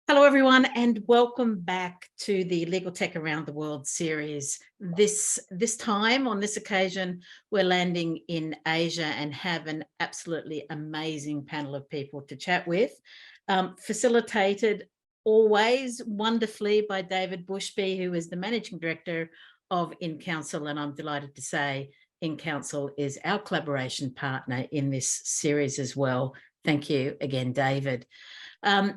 Hello, everyone, and welcome back to the Legal Tech Around the World series. This time, on this occasion, we're landing in Asia and have an absolutely amazing panel of people to chat with, facilitated always wonderfully by David Bushby, who is the Managing Director of In-Counsel, and I'm delighted to say In-Counsel is our collaboration partner in this series as well. Thank you again, David.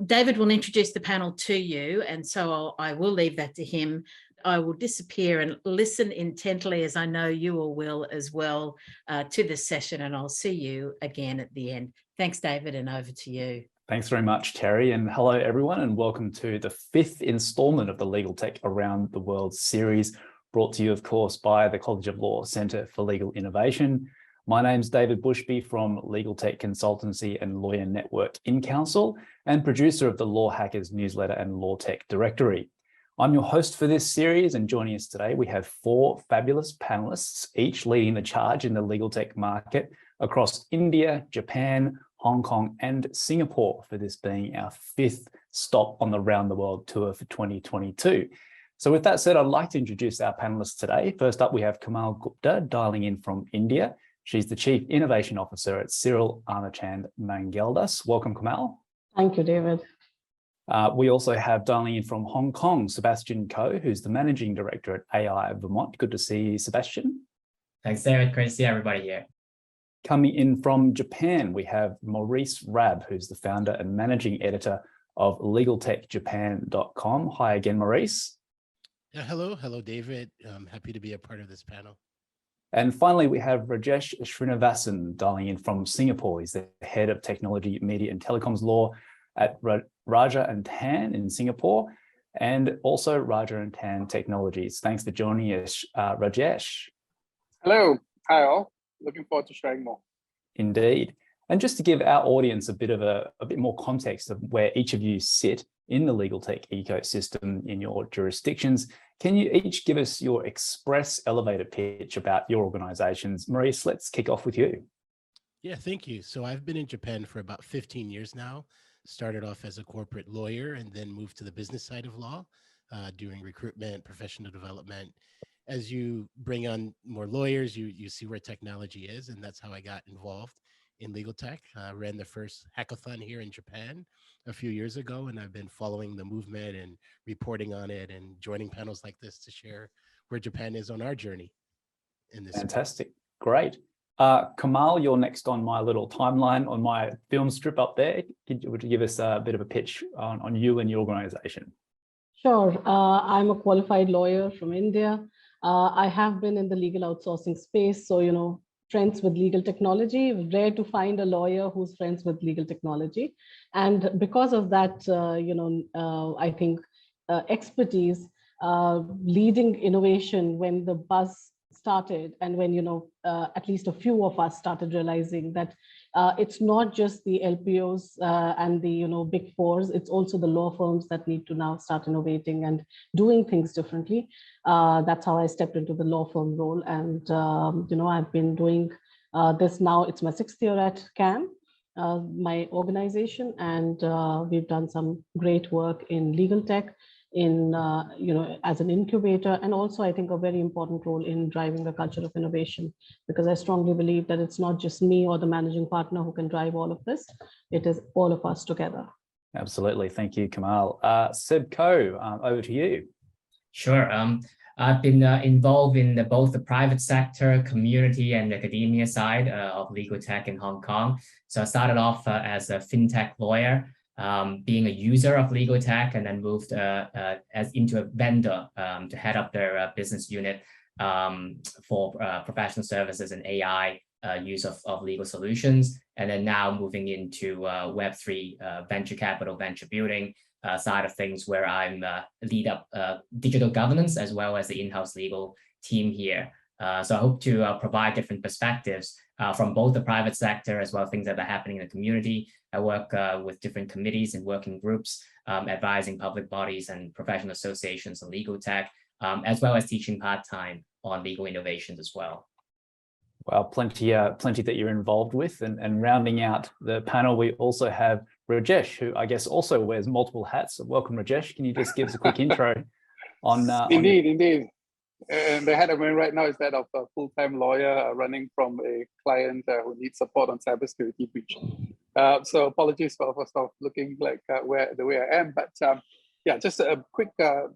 David will introduce the panel to you, and so I will leave that to him. I will disappear and listen intently, as I know you all will as well, to this session, and I'll see you again at the end. Thanks, David, and over to you. Thanks very much, Terry, and hello, everyone, and welcome to the 5th installment of the Legal Tech Around the World series, brought to you, of course, by the College of Law Centre for Legal Innovation. My name's David Bushby from Legal Tech Consultancy and Lawyer Network In-Counsel, and producer of the Law Hackers newsletter and Law Tech directory. I'm your host for this series, and joining us today, we have 4 fabulous panelists, each leading the charge in the legal tech market across India, Japan, Hong Kong, and Singapore, for this being our 5th stop on the Round the World tour for 2022. So with that said, I'd like to introduce our panelists today. First up, we have Kamal Gupta dialing in from India. She's the Chief Innovation Officer at Cyril Arnachand Mangeldas. Welcome, Kamal. Thank you, David. We also have dialing in from Hong Kong, Sebastian Ko, who's the Managing Director at AI Vermont. Good to see you, Sebastian. Thanks, David. Great to see everybody here. Coming in from Japan, we have Maurice Rabb, who's the founder and Managing Editor of LegalTechJapan.com. Hi again, Maurice. Yeah, hello, David. I'm happy to be a part of this panel. And finally, we have Rajesh Srinivasan dialing in from Singapore. He's the Head of Technology, Media and Telecoms Law at Raja & Tan in Singapore, and also Raja & Tan Technologies. Thanks for joining us, Rajesh. Hello. Hi, all. Looking forward to sharing more. Indeed. And just to give our audience a bit more context of where each of you sit in the legal tech ecosystem in your jurisdictions, can you each give us your express elevator pitch about your organizations? Maurice, let's kick off with you. Yeah, thank you. So I've been in Japan for about 15 years now. Started off as a corporate lawyer and then moved to the business side of law, doing recruitment, professional development. As you bring on more lawyers, you see where technology is, and that's how I got involved in legal tech. Ran the first hackathon here in Japan a few years ago, and I've been following the movement and reporting on it and joining panels like this to share where Japan is on our journey in this. Fantastic. Great. Kamal, you're next on my little timeline on my film strip up there. Would you give us a bit of a pitch on you and your organization? Sure. I'm a qualified lawyer from India. I have been in the legal outsourcing space, so, friends with legal technology. Rare to find a lawyer who's friends with legal technology. And because of that, I think expertise, leading innovation when the buzz started, and when, at least a few of us started realizing that it's not just the LPOs and the, big fours, it's also the law firms that need to now start innovating and doing things differently. That's how I stepped into the law firm role. And, I've been doing this now. It's my 6th year at CAM, my organization, and we've done some great work in legal tech, in as an incubator, and also I think a very important role in driving the culture of innovation, because I strongly believe that it's not just me or the managing partner who can drive all of this. It is all of us together. Absolutely. Thank you, Kamal. Seb Ko, over to you. Sure. I've been involved in both the private sector, community, and academia side of legal tech in Hong Kong. So I started off as a fintech lawyer, being a user of legal tech, and then moved into a vendor to head up their business unit for professional services and AI use of legal solutions. And then now moving into Web3 venture capital, venture building side of things, where I'm lead up digital governance as well as the in-house legal team here. So I hope to provide different perspectives from both the private sector as well as things that are happening in the community. I work with different committees and working groups, advising public bodies and professional associations on legal tech, as well as teaching part-time on legal innovations as well. Well, plenty that you're involved with. And rounding out the panel, we also have Rajesh, who I guess also wears multiple hats. So welcome, Rajesh. Can you just give us a quick intro on? Indeed. And the head of mine right now is that of a full-time lawyer running from a client who needs support on cybersecurity breach. So apologies for looking like the way I am, but yeah, just a quick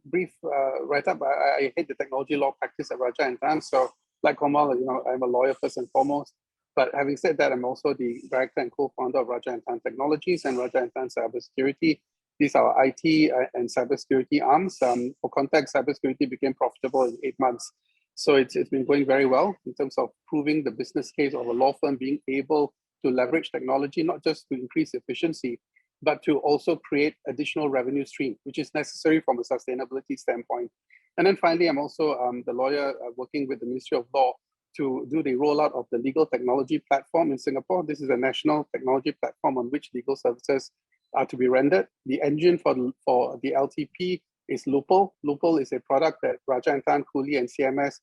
brief write-up. I head the technology law practice at Raja & Tan. So like Kamal, I'm a lawyer first and foremost. But having said that, I'm also the director and co-founder of Raja & Tan Technologies and Raja & Tan Cybersecurity. These are our IT and cybersecurity arms. For context, cybersecurity became profitable in 8 months. So it's been going very well in terms of proving the business case of a law firm being able to leverage technology, not just to increase efficiency, but to also create additional revenue stream, which is necessary from a sustainability standpoint. And then finally, I'm also the lawyer working with the Ministry of Law to do the rollout of the legal technology platform in Singapore. This is a national technology platform on which legal services are to be rendered. The engine for the LTP is Lupal. Lupal is a product that Raja & Tan, Cooley, and CMS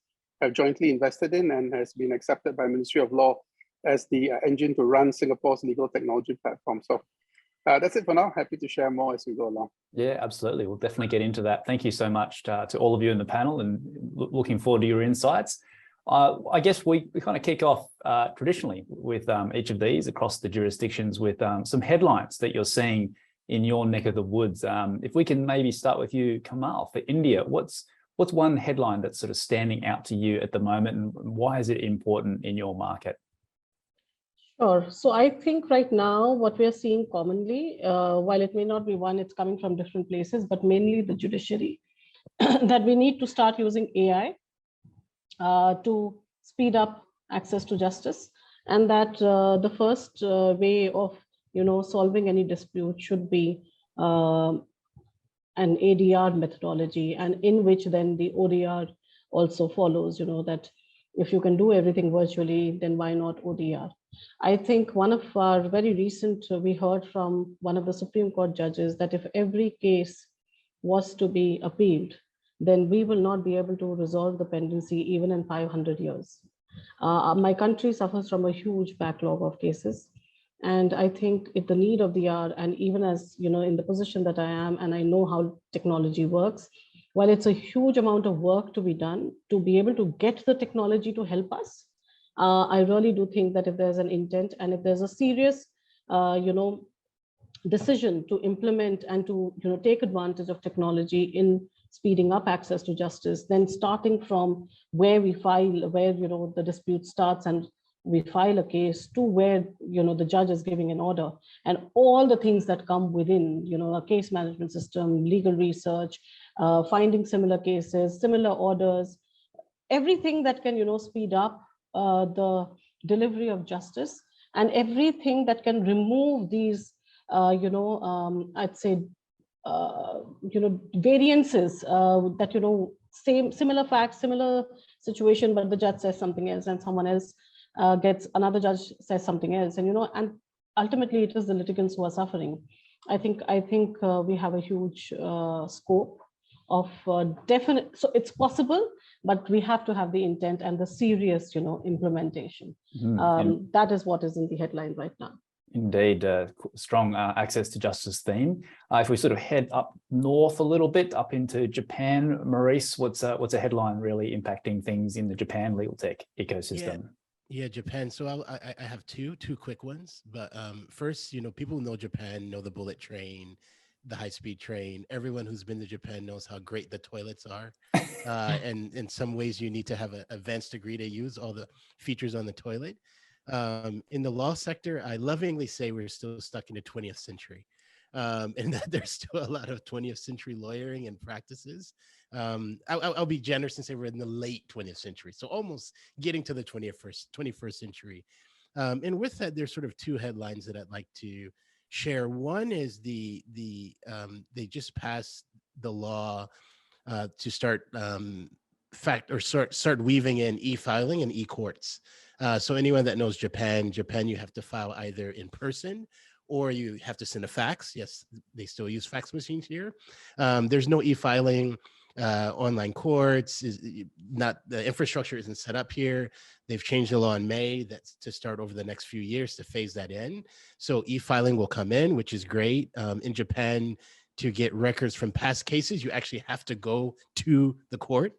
have jointly invested in and has been accepted by Ministry of Law as the engine to run Singapore's legal technology platform. So that's it for now. Happy to share more as we go along. Yeah, absolutely. We'll definitely get into that. Thank you so much to all of you in the panel, and looking forward to your insights. I guess we kind of kick off traditionally with each of these across the jurisdictions with some headlines that you're seeing in your neck of the woods. If we can maybe start with you, Kamal, for India, what's one headline that's sort of standing out to you at the moment, and why is it important in your market? Sure. So I think right now what we are seeing commonly, while it may not be one, it's coming from different places, but mainly the judiciary, that we need to start using AI to speed up access to justice, and that the first way of solving any dispute should be an ADR methodology, and in which then the ODR also follows. That if you can do everything virtually, then why not ODR? I think one of our very recent, we heard from one of the Supreme Court judges that if every case was to be appealed, then we will not be able to resolve the pendency even in 500 years. My country suffers from a huge backlog of cases. And I think the need of the hour, and even as in the position that I am, and I know how technology works, while it's a huge amount of work to be done to be able to get the technology to help us, I really do think that if there's an intent and if there's a serious, decision to implement and to take advantage of technology in speeding up access to justice, then starting from where we file, where the dispute starts and we file a case, to where the judge is giving an order, and all the things that come within, a case management system, legal research, finding similar cases, similar orders, everything that can speed up the delivery of justice, and everything that can remove these I'd say variances that similar facts, similar situation, but the judge says something else and someone else another judge says something else, and ultimately it is the litigants who are suffering. I think we have a huge scope of definite, so it's possible, but we have to have the intent and the serious implementation. That is what is in the headline right now. Indeed, strong access to justice theme. If we sort of head up north a little bit, up into Japan, Maurice, what's a headline really impacting things in the Japan legal tech ecosystem? Yeah, Japan. So I have two quick ones. But first, people who know Japan know the bullet train, the high-speed train. Everyone who's been to Japan knows how great the toilets are. And in some ways, you need to have an advanced degree to use all the features on the toilet. In the law sector, I lovingly say we're still stuck in the 20th century, and that there's still a lot of 20th century lawyering and practices. I'll be generous and say we're in the late 20th century, so almost getting to the 21st century. And with that, there's sort of two headlines that I'd like to share. One is they just passed the law to start start weaving in e-filing and e-courts. So anyone that knows Japan, you have to file either in person or you have to send a fax. Yes, they still use fax machines here. There's no e-filing online courts is not, the infrastructure isn't set up here. They've changed the law in May that's to start over the next few years to phase that in. So e-filing will come in, which is great. In Japan, to get records from past cases, you actually have to go to the court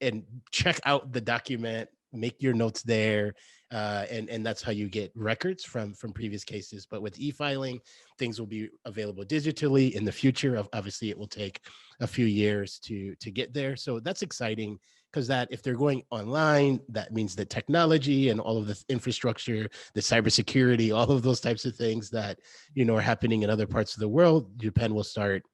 and check out the document, make your notes there, and that's how you get records from previous cases. But with e-filing, things will be available digitally in the future. Obviously, it will take a few years to get there. So that's exciting, because that if they're going online, that means the technology and all of the infrastructure, the cybersecurity, all of those types of things that are happening in other parts of the world, Japan will start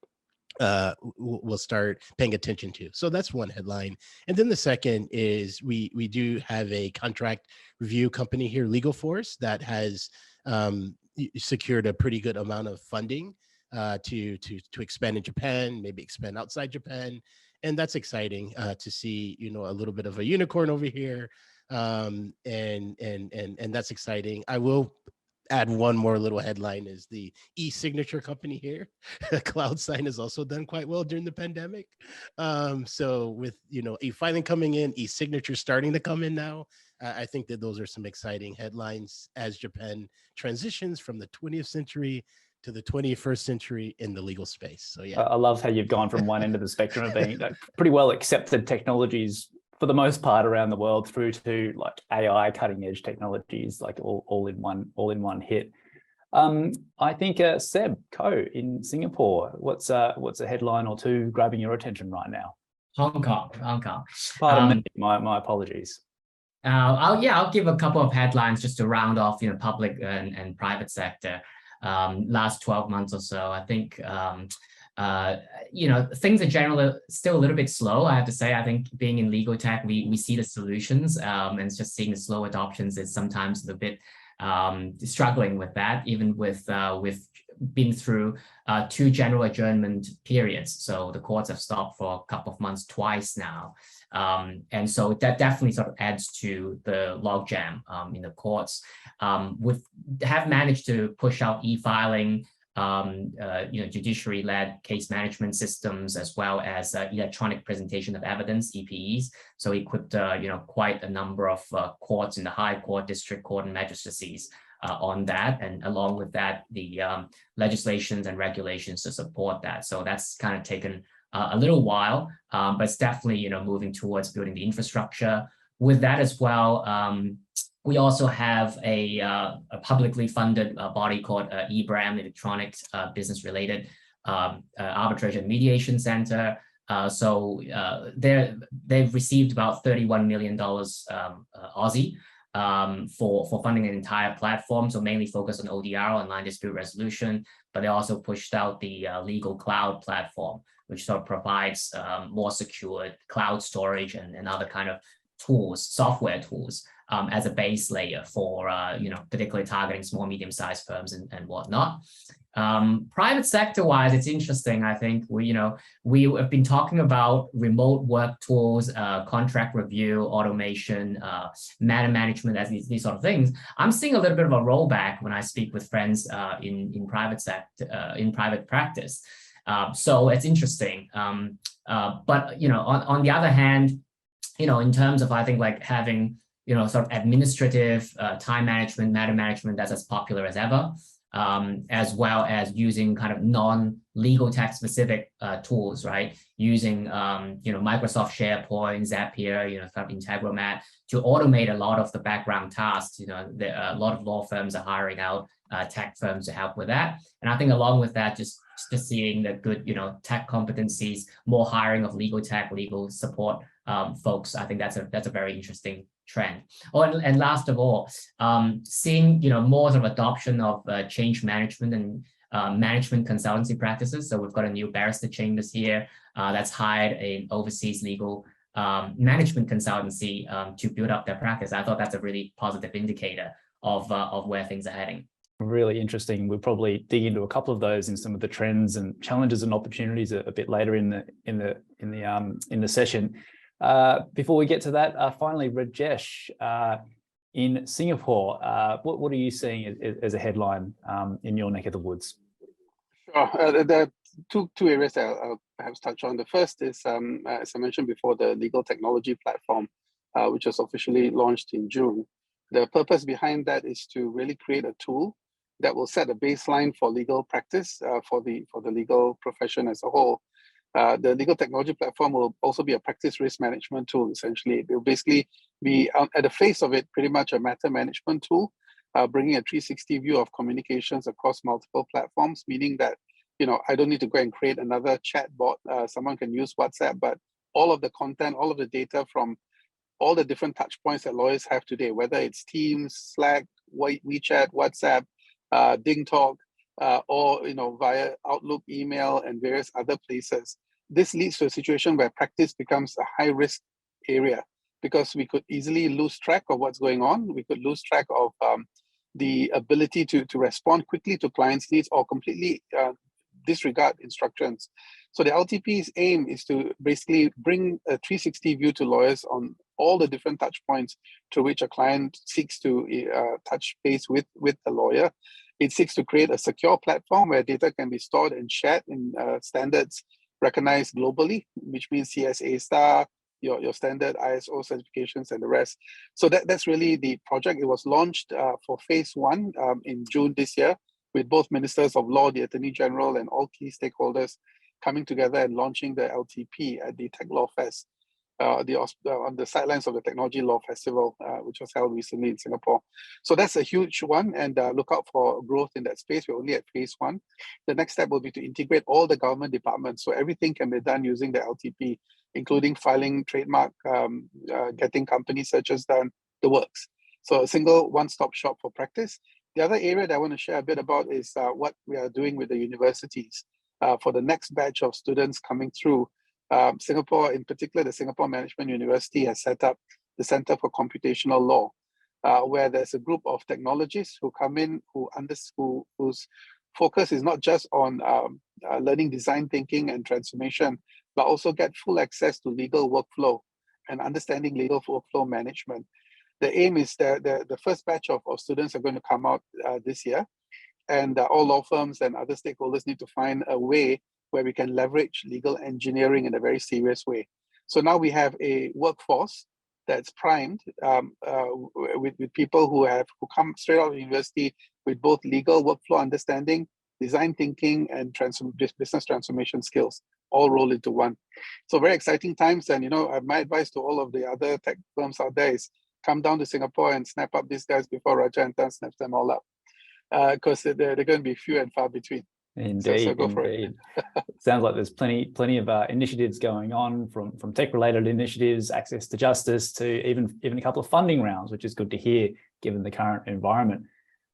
paying attention to. So that's one headline. And then the second is we do have a contract review company here, Legal Force, that has secured a pretty good amount of funding to expand in Japan, maybe expand outside Japan. And that's exciting to see, a little bit of a unicorn over here. And that's exciting. I will add one more little headline is the e-signature company here. CloudSign has also done quite well during the pandemic. So with, e-filing coming in, e-signature starting to come in now, I think that those are some exciting headlines as Japan transitions from the 20th century to the 21st century in the legal space. So yeah. I love how you've gone from one end of the spectrum of being pretty well accepted technologies for the most part around the world through to like AI cutting edge technologies, like all in one hit. I think Seb Ko in Singapore, what's a headline or two grabbing your attention right now? Hong Kong. Pardon me, my apologies. I'll give a couple of headlines just to round off, public and private sector. Last 12 months or so, I think, things are generally still a little bit slow, I have to say. I think being in legal tech, we see the solutions, and it's just seeing the slow adoptions is sometimes a bit struggling with that, even with been through 2 general adjournment periods. So the courts have stopped for a couple of months twice now. And so that definitely sort of adds to the logjam in the courts. We have managed to push out e-filing, judiciary-led case management systems, as well as electronic presentation of evidence, EPEs. So equipped, quite a number of courts in the High Court, District Court, and magistracies on that. And along with that, the legislations and regulations to support that. So that's kind of taken a little while, but it's definitely, moving towards building the infrastructure. With that as well, we also have a publicly funded body called EBRAM, Electronic Business Related Arbitration Mediation Center. So they've received about $31 million Aussie for funding an entire platform. So mainly focused on ODR, online dispute resolution, but they also pushed out the legal cloud platform, which sort of provides more secured cloud storage and other kind of tools, software tools, as a base layer for, particularly targeting small, medium-sized firms and whatnot. Private sector-wise, it's interesting. I think we have been talking about remote work tools, contract review, automation, matter management, as these sort of things. I'm seeing a little bit of a rollback when I speak with friends in private sector, in private practice. So it's interesting. But on the other hand, in terms of, I think, like having sort of administrative time management, matter management, that's as popular as ever. As well as using kind of non-legal tech specific tools, right? Using, Microsoft SharePoint, Zapier, kind of Integromat to automate a lot of the background tasks. A lot of law firms are hiring out tech firms to help with that. And I think along with that, just seeing the good, tech competencies, more hiring of legal tech, legal support folks. I think that's a very interesting trend. Oh, and last of all, seeing more sort of adoption of change management and management consultancy practices. So we've got a new barrister chambers here that's hired an overseas legal management consultancy to build up their practice. I thought that's a really positive indicator of where things are heading. Really interesting. We'll probably dig into a couple of those in some of the trends and challenges and opportunities a bit later in the session. Before we get to that, finally, Rajesh, in Singapore, what are you seeing as a headline in your neck of the woods? Sure. There are two areas that I'll perhaps touch on. The first is, as I mentioned before, the legal technology platform, which was officially launched in June. The purpose behind that is to really create a tool that will set a baseline for legal practice for the legal profession as a whole. The legal technology platform will also be a practice risk management tool. Essentially, it will basically be at the face of it, pretty much a matter management tool, bringing a 360 view of communications across multiple platforms, meaning that, you know, I don't need to go and create another chat bot. Someone can use WhatsApp, but all of the content, all of the data from all the different touch points that lawyers have today, whether it's Teams, Slack, WeChat, WhatsApp, DingTalk, or, you know, via Outlook, email, and various other places. This leads to a situation where practice becomes a high risk area, because we could easily lose track of what's going on. We could lose track of the ability to respond quickly to clients' needs, or completely disregard instructions. So the LTP's aim is to basically bring a 360 view to lawyers on all the different touch points through which a client seeks to touch base with the lawyer. It seeks to create a secure platform where data can be stored and shared in standards recognized globally, which means CSA star, your standard ISO certifications, and the rest. So that's really the project. It was launched for phase 1 in June this year, with both ministers of law, the Attorney General, and all key stakeholders coming together and launching the LTP at the Tech Law Fest, on the sidelines of the Technology Law Festival, which was held recently in Singapore. So that's a huge one, and look out for growth in that space. We're only at phase 1. The next step will be to integrate all the government departments, so everything can be done using the LTP, including filing trademark, getting company searches done, the works. So a single one-stop shop for practice. The other area that I want to share a bit about is what we are doing with the universities for the next batch of students coming through. Singapore, in particular, the Singapore Management University has set up the Center for Computational Law, where there's a group of technologists who come in, whose focus is not just on learning design thinking and transformation, but also get full access to legal workflow and understanding legal workflow management. The aim is that the first batch of students are going to come out this year, and all law firms and other stakeholders need to find a way where we can leverage legal engineering in a very serious way. So now we have a workforce that's primed with people who come straight out of university with both legal workflow understanding, design thinking, and business transformation skills, all rolled into one. So very exciting times. And, you know, my advice to all of the other tech firms out there is come down to Singapore and snap up these guys before Raja and Tan snaps them all up, because they're going to be few and far between. Indeed, so go for indeed. Sounds like there's plenty of initiatives going on, from tech-related initiatives, access to justice, to even a couple of funding rounds, which is good to hear given the current environment.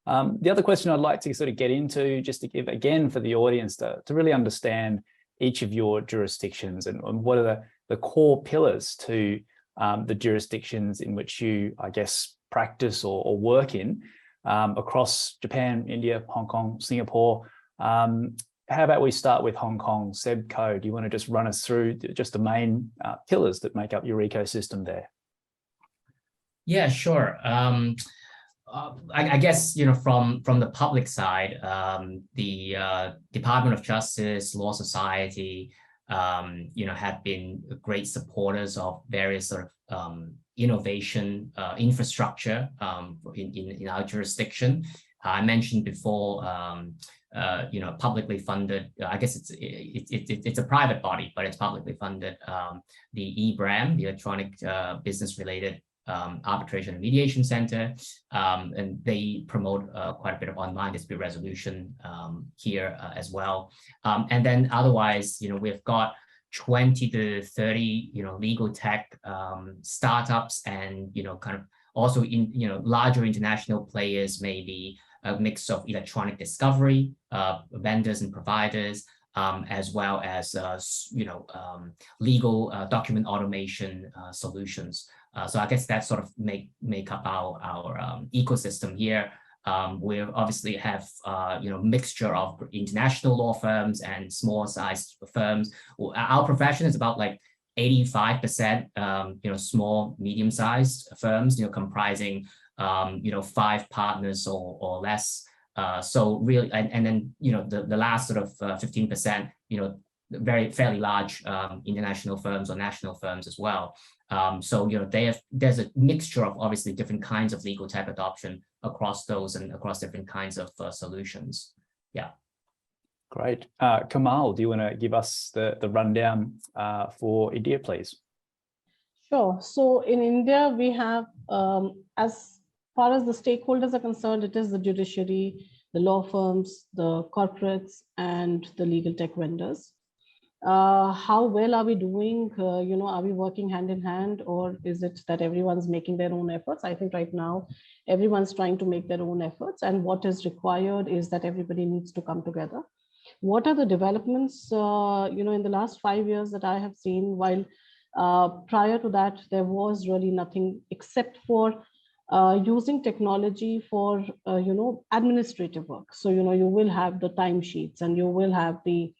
The other question I'd like to sort of get into, just to give again for the audience to really understand each of your jurisdictions and what are the core pillars to the jurisdictions in which you, I guess, practice or work in across Japan, India, Hong Kong, Singapore. How about we start with Hong Kong? Sebco, do you want to just run us through just the main pillars that make up your ecosystem there? Yeah, sure. I guess, you know, from the public side, the Department of Justice, Law Society, you know, have been great supporters of various sort of innovation infrastructure in our jurisdiction. I mentioned before, you know, publicly funded. I guess it's a private body, but it's publicly funded. The EBRAM, the Electronic Business Related Arbitration and Mediation Center, and they promote quite a bit of online dispute resolution here as well. And then otherwise, you know, we've got 20 to 30, you know, legal tech startups, and, you know, kind of also in, you know, larger international players, maybe a mix of electronic discovery vendors and providers, as well as you know, legal document automation solutions. So I guess that sort of make up our ecosystem here. We obviously have you know, mixture of international law firms and small sized firms. Our profession is about like 85% you know, small, medium sized firms, you know, comprising you know, 5 partners or less. So really, and then, you know, the last sort of 15% fairly large international firms or national firms as well. So there's a mixture of obviously different kinds of legal tech adoption across those and across different kinds of solutions. Yeah. Great. Kamal, do you want to give us the rundown for India, please? Sure. So in India, we have, as far as the stakeholders are concerned, it is the judiciary, the law firms, the corporates, and the legal tech vendors. How well are we doing? Are we working hand in hand, or is it that everyone's making their own efforts? I think right now, everyone's trying to make their own efforts, and what is required is that everybody needs to come together. What are the developments, in the last 5 years that I have seen? While prior to that, there was really nothing except for using technology for, administrative work. So, you will have the timesheets and you will have the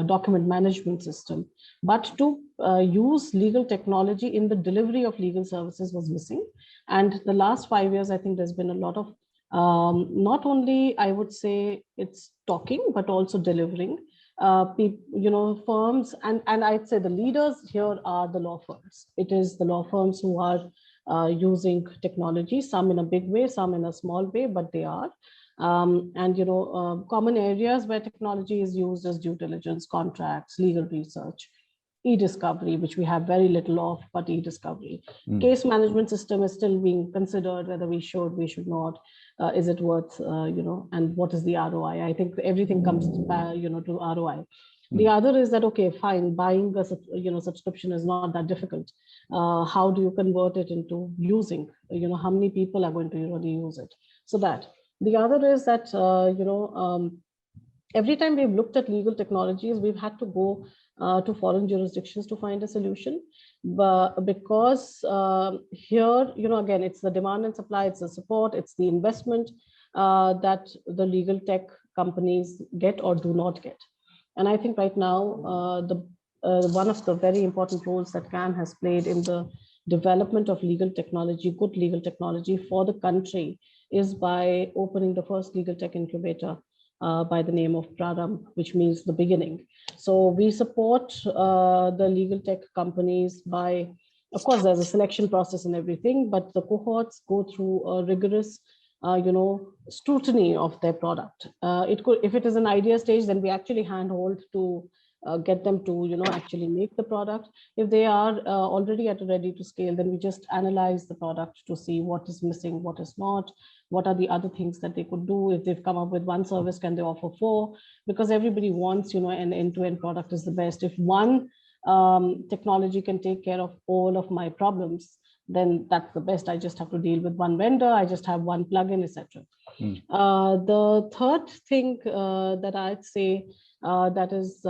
document management system. But to use legal technology in the delivery of legal services was missing. And the last 5 years, I think there's been a lot of, not only, I would say it's talking, but also delivering. Firms, and I'd say the leaders here are the law firms. It is the law firms who are using technology, some in a big way, some in a small way, but they are. Common areas where technology is used as due diligence, contracts, legal research, e-discovery, which we have very little of, but e-discovery. Case management system is still being considered, whether we should not. Is it worth, and what is the ROI? I think everything comes to ROI. The other is that, okay, fine, buying a subscription is not that difficult. How do you convert it into using? How many people are going to really use it? So that. The other is that, every time we've looked at legal technologies, we've had to go to foreign jurisdictions to find a solution. But because here, again, it's the demand and supply, it's the support, it's the investment that the legal tech companies get or do not get. And I think right now, one of the very important roles that CAM has played in the development of legal technology, good legal technology for the country, is by opening the first legal tech incubator by the name of Pradam, which means the beginning. So we support the legal tech companies by, of course, there's a selection process and everything, but the cohorts go through a rigorous, scrutiny of their product. If it is an idea stage, then we actually handhold to get them to, actually make the product. If they are already at a ready to scale, then we just analyze the product to see what is missing, what is not, what are the other things that they could do. If they've come up with one service, can they offer 4? Because everybody wants, an end-to-end product is the best. If one technology can take care of all of my problems, then that's the best. I just have to deal with one vendor. I just have one plugin, etc. The third thing that I'd say that is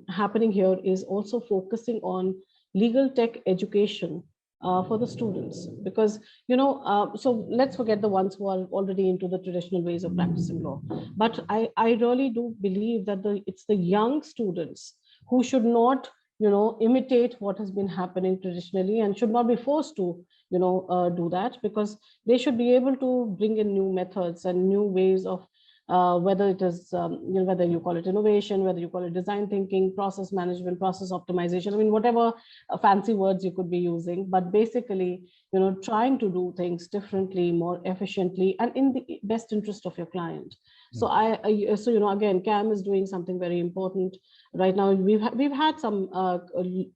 happening here is also focusing on legal tech education for the students, because so let's forget the ones who are already into the traditional ways of practicing law, but I really do believe that it's the young students who should not imitate what has been happening traditionally and should not be forced to do that, because they should be able to bring in new methods and new ways of whether it is, whether you call it innovation, whether you call it design thinking, process management, process optimization, I mean, whatever fancy words you could be using, but basically, trying to do things differently, more efficiently, and in the best interest of your client. So again, CAM is doing something very important right now. We've had some,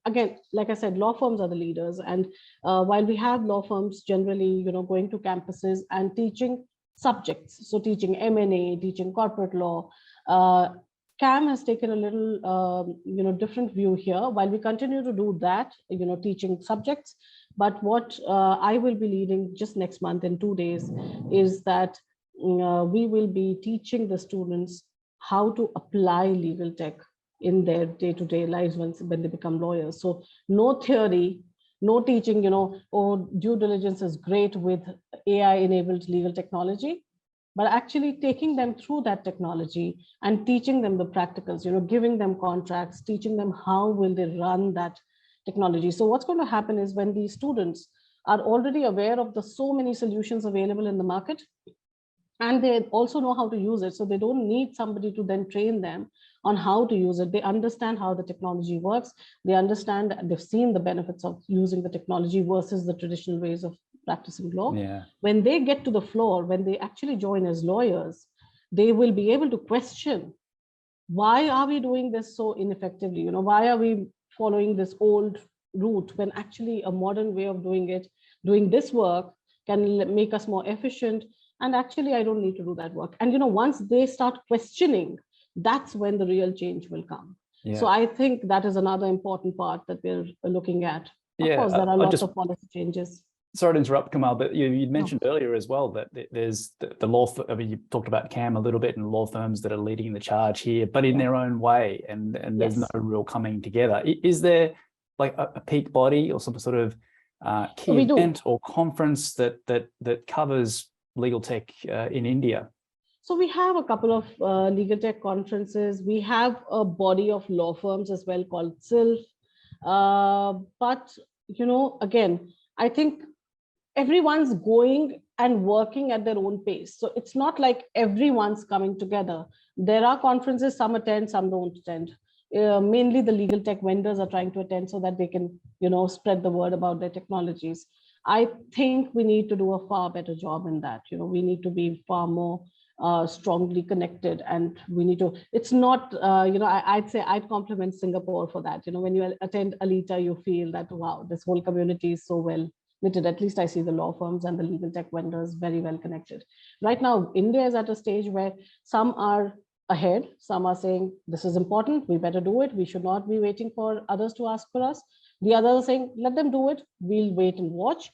again, like I said, law firms are the leaders. And while we have law firms generally, going to campuses and teaching subjects, so teaching M&A, teaching corporate law, CAM has taken a little, different view here. While we continue to do that, teaching subjects, but what I will be leading just next month in 2 days is that we will be teaching the students how to apply legal tech in their day-to-day lives when they become lawyers. So no theory, no teaching, oh, due diligence is great with AI-enabled legal technology, but actually taking them through that technology and teaching them the practicals, giving them contracts, teaching them how will they run that technology. So what's going to happen is when these students are already aware of the so many solutions available in the market, And they also know how to use it. So they don't need somebody to then train them on how to use it. They understand how the technology works. They understand, they've seen the benefits of using the technology versus the traditional ways of practicing law. Yeah. When they get to the floor, when they actually join as lawyers, they will be able to question, why are we doing this so ineffectively? Why are we following this old route when actually a modern way of doing it, doing this work, can make us more efficient? And actually, I don't need to do that work. And once they start questioning, that's when the real change will come. Yeah. So I think that is another important part that we're looking at. Of course, there are lots of policy changes. Sorry to interrupt, Kamal, but you'd mentioned earlier as well that there's the law. I mean, you talked about CAM a little bit, and law firms that are leading the charge here, but in their own way, and there's no real coming together. Is there like a peak body or some sort of key event or conference that covers legal tech in India? So we have a couple of legal tech conferences. We have a body of law firms as well called SILF. But again, I think everyone's going and working at their own pace. So it's not like everyone's coming together. There are conferences, some attend, some don't attend. Mainly the legal tech vendors are trying to attend so that they can, spread the word about their technologies. I think we need to do a far better job in that. We need to be far more strongly connected, and we need to, it's not, I'd say I'd compliment Singapore for that. When you attend Alita, you feel that, wow, this whole community is so well knitted. At least I see the law firms and the legal tech vendors very well connected. Right now, India is at a stage where some are ahead, some are saying, this is important, we better do it, we should not be waiting for others to ask for us. The others are saying, let them do it, we'll wait and watch.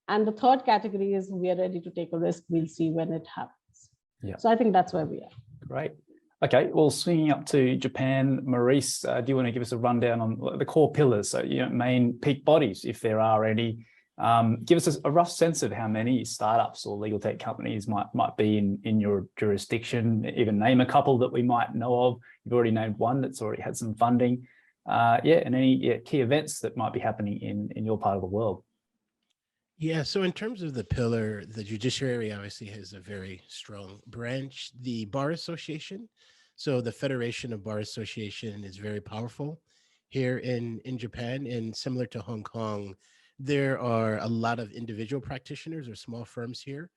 And the third category is, we are ready to take a risk, we'll see when it happens. Yeah. So I think that's where we are. Great. Okay, well, swinging up to Japan, Maurice, do you want to give us a rundown on the core pillars? So, main peak bodies, if there are any. Give us a rough sense of how many startups or legal tech companies might be in your jurisdiction. Even name a couple that we might know of. You've already named one that's already had some funding. And any key events that might be happening in your part of the world. Yeah, so in terms of the pillar, the judiciary obviously has a very strong branch. The Bar Association, so the Federation of Bar Association is very powerful here in Japan, and similar to Hong Kong, there are a lot of individual practitioners or small firms here.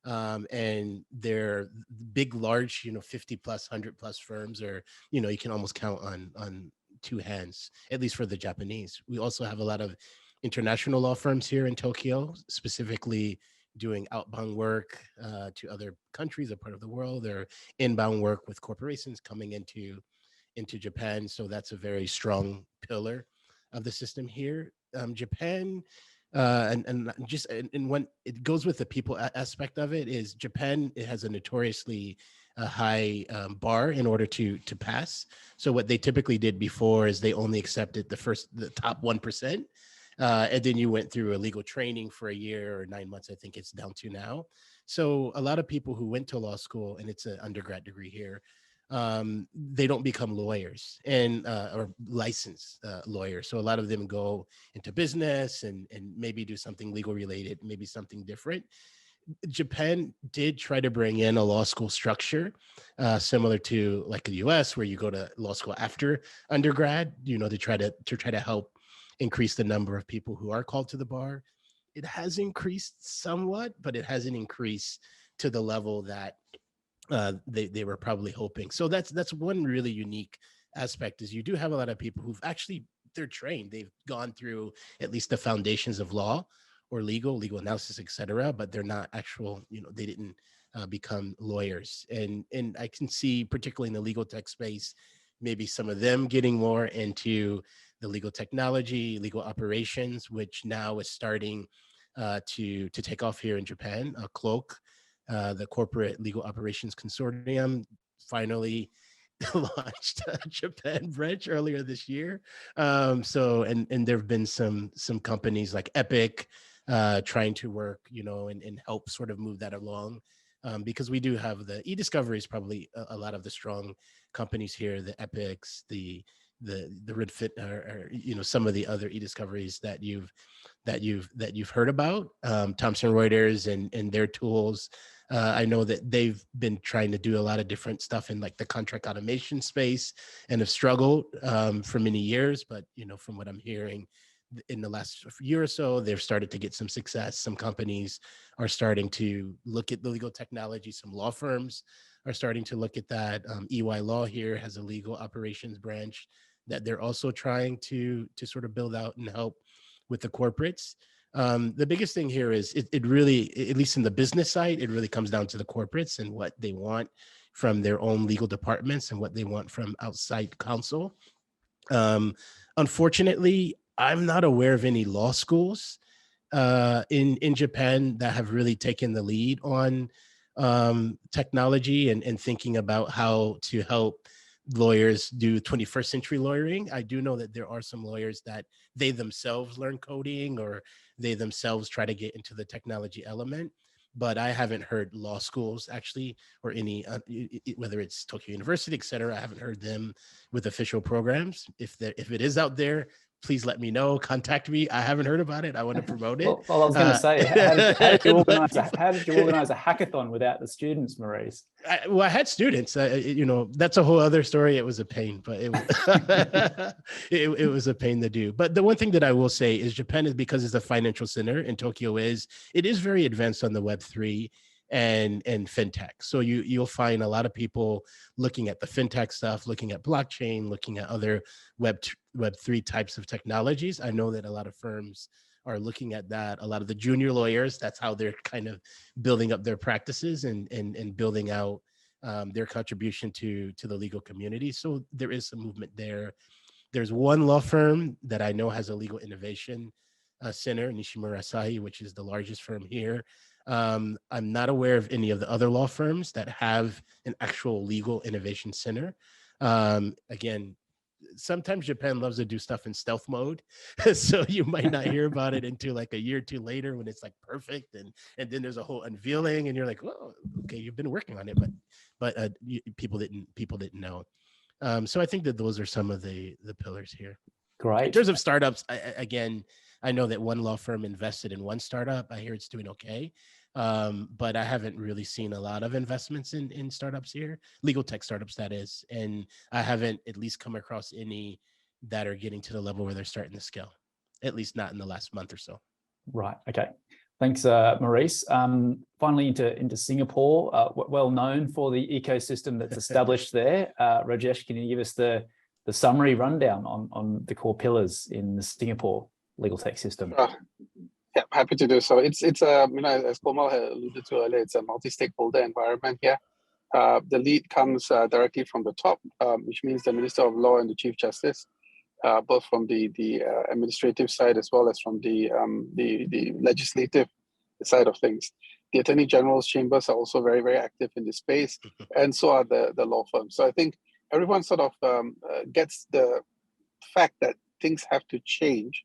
And they're big, large, 50 plus, 100 plus firms, or, you can almost count on two hands, at least for the Japanese. We also have a lot of international law firms here in Tokyo, specifically doing outbound work to other countries or part of the world, or inbound work with corporations coming into Japan. So that's a very strong pillar of the system here. Japan, and when it goes with the people aspect of it, is Japan, it has a notoriously high bar in order to pass. So what they typically did before is they only accepted the top 1%. And then you went through a legal training for a year or 9 months, I think it's down to now. So a lot of people who went to law school, and it's an undergrad degree here, they don't become lawyers and or licensed lawyers. So a lot of them go into business and maybe do something legal related, maybe something different. Japan did try to bring in a law school structure similar to like the US, where you go to law school after undergrad, to try to help increase the number of people who are called to the bar. It has increased somewhat, but it hasn't increased to the level that they were probably hoping. So that's one really unique aspect, is you do have a lot of people who've actually, they're trained, they've gone through at least the foundations of law or legal analysis, etc., but they're not actual, they didn't become lawyers. And I can see, particularly in the legal tech space, maybe some of them getting more into the legal technology, legal operations, which now is starting to take off here in Japan. CLOAK, the Corporate Legal Operations Consortium, finally launched a Japan branch earlier this year. So there have been some companies like Epic trying to work, and help sort of move that along. Because we do have the e-discovery is probably a lot of the strong companies here, the Epics, the Redfin or some of the other e-discoveries that you've heard about. Thomson Reuters and their tools. I know that they've been trying to do a lot of different stuff in like the contract automation space and have struggled for many years. But from what I'm hearing, in the last year or so, they've started to get some success. Some companies are starting to look at the legal technology. Some law firms are starting to look at that. EY Law here has a legal operations branch that they're also trying to sort of build out and help with the corporates. The biggest thing here is it really, at least in the business side, it really comes down to the corporates and what they want from their own legal departments and what they want from outside counsel. Unfortunately, I'm not aware of any law schools in Japan that have really taken the lead on technology and thinking about how to help lawyers do 21st century lawyering. I do know that there are some lawyers that they themselves learn coding or they themselves try to get into the technology element, but I haven't heard law schools actually, or any, whether it's Tokyo University, et cetera. I haven't heard them with official programs. If it is out there, please let me know, contact me. I haven't heard about it. I want to promote it. Well, I was going to say, how did you organize a hackathon without the students, Maurice? I had students, that's a whole other story. It was a pain, but it was a pain to do. But the one thing that I will say is Japan is, because it's a financial center, and Tokyo it is very advanced on the Web3 and fintech. So you'll find a lot of people looking at the fintech stuff, looking at blockchain, looking at other Web3 types of technologies. I know that a lot of firms are looking at that. A lot of the junior lawyers, that's how they're kind of building up their practices and building out their contribution to the legal community. So there is some movement there. There's one law firm that I know has a legal innovation center, Nishimura, which is the largest firm here. I'm not aware of any of the other law firms that have an actual legal innovation center. Again, sometimes Japan loves to do stuff in stealth mode. So you might not hear about it until like a year or two later when it's like perfect. And then there's a whole unveiling and you're like, well, okay, you've been working on it, but people didn't know. So I think that those are some of the pillars here. Great. In terms of startups, I know that one law firm invested in one startup. I hear it's doing okay. But I haven't really seen a lot of investments in startups here, legal tech startups, that is. And I haven't at least come across any that are getting to the level where they're starting to scale, at least not in the last month or so. Right. Okay. Thanks, Maurice. Finally, into Singapore, well known for the ecosystem that's established there. Rajesh, can you give us the summary rundown on the core pillars in the Singapore legal tech system? Yeah, happy to do so. It's as Kamal had alluded to earlier, it's a multi-stakeholder environment here. The lead comes directly from the top, which means the Minister of Law and the Chief Justice, both from the administrative side as well as from the legislative side of things. The Attorney General's chambers are also very, very active in this space, and so are the law firms. So I think everyone sort of gets the fact that things have to change.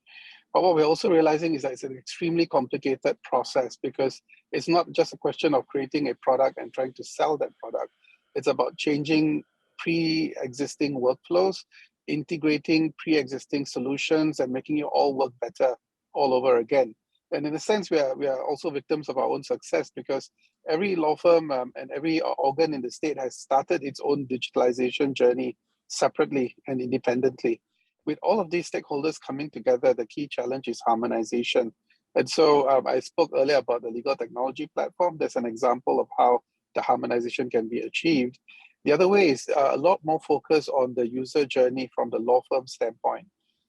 But what we're also realizing is that it's an extremely complicated process, because it's not just a question of creating a product and trying to sell that product. It's about changing pre-existing workflows, integrating pre-existing solutions, and making it all work better all over again. And in a sense, we are also victims of our own success, because every law firm and every organ in the state has started its own digitalization journey separately and independently. With all of these stakeholders coming together, the key challenge is harmonization. And so I spoke earlier about the legal technology platform. There's an example of how the harmonization can be achieved. The other way is a lot more focus on the user journey from the law firm standpoint.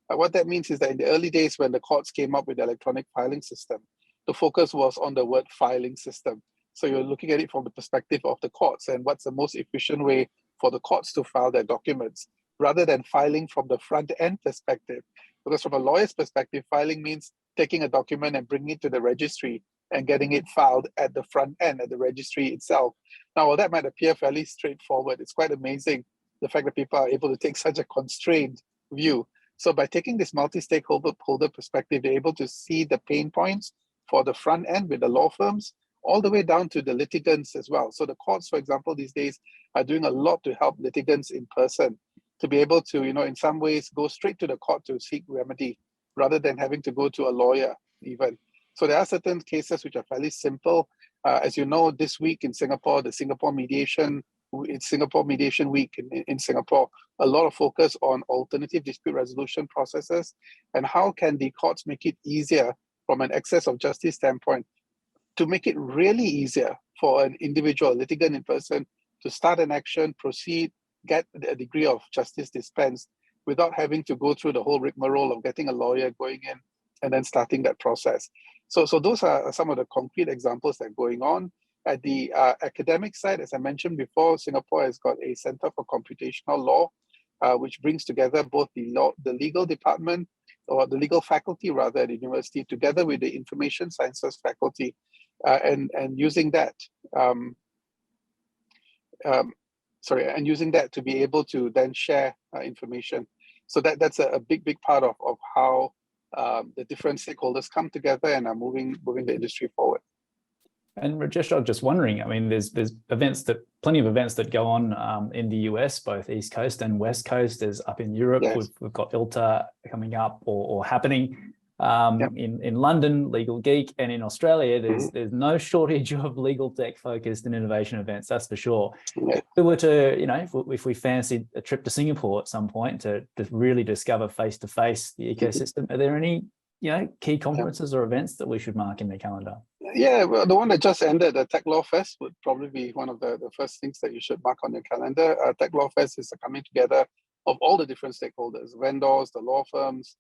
What that means is that in the early days when the courts came up with the electronic filing system, the focus was on the word filing system. So you're looking at it from the perspective of the courts and what's the most efficient way for the courts to file their documents, rather than filing from the front end perspective. Because from a lawyer's perspective, filing means taking a document and bringing it to the registry and getting it filed at the front end, at the registry itself. Now, while that might appear fairly straightforward, it's quite amazing the fact that people are able to take such a constrained view. So by taking this multi-stakeholder perspective, they're able to see the pain points for the front end with the law firms, all the way down to the litigants as well. So the courts, for example, these days are doing a lot to help litigants in person. to be able to, in some ways, go straight to the court to seek remedy rather than having to go to a lawyer even. So there are certain cases which are fairly simple. As you know, this week in Singapore, it's Singapore Mediation Week in Singapore, a lot of focus on alternative dispute resolution processes and how can the courts make it easier from an access of justice standpoint to make it really easier for an individual litigant in person to start an action, proceed, get a degree of justice dispensed without having to go through the whole rigmarole of getting a lawyer, going in, and then starting that process. So those are some of the concrete examples that are going on. At the academic side, as I mentioned before, Singapore has got a Center for Computational Law, which brings together both the legal department, or the legal faculty rather, at the university, together with the information sciences faculty, and using that, using that to be able to then share information. So that's a big part of how the different stakeholders come together and are moving the industry forward. And Rajesh, I'm just wondering, I mean, there's plenty of events that go on in the US, both East Coast and West Coast. There's up in Europe, yes. we've got ILTA coming up or happening. Yep. In London, Legal Geek, and in Australia, there's no shortage of legal tech focused and innovation events, that's for sure. Yeah. If we were to, if we fancied a trip to Singapore at some point to really discover face-to-face the ecosystem, are there any key conferences or events that we should mark in the calendar? Yeah, well, the one that just ended, the Tech Law Fest, would probably be one of the first things that you should mark on your calendar. Tech Law Fest is a coming together of all the different stakeholders, vendors, the law firms.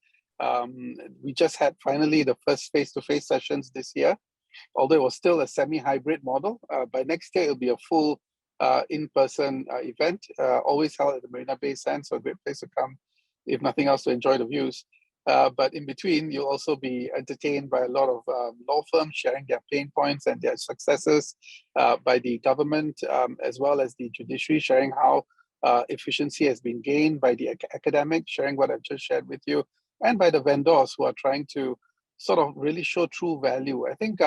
We just had finally the first face-to-face sessions this year, although it was still a semi-hybrid model. By next year, it'll be a full in-person event, always held at the Marina Bay Sands, so a great place to come, if nothing else, to enjoy the views. But in between, you'll also be entertained by a lot of law firms sharing their pain points and their successes, by the government, as well as the judiciary, sharing how efficiency has been gained, by the academics sharing what I've just shared with you, and by the vendors who are trying to sort of really show true value. I think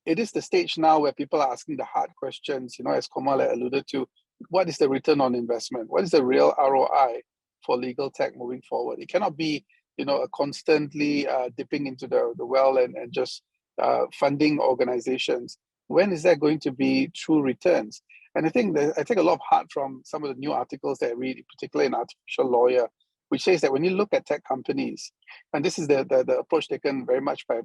it is the stage now where people are asking the hard questions, as Kamal alluded to. What is the return on investment? What is the real ROI for legal tech moving forward? It cannot be a constantly dipping into the well and just funding organizations. When is there going to be true returns? And I think I take a lot of heart from some of the new articles that I read, particularly in Artificial Lawyer, which says that when you look at tech companies, and this is the approach taken very much by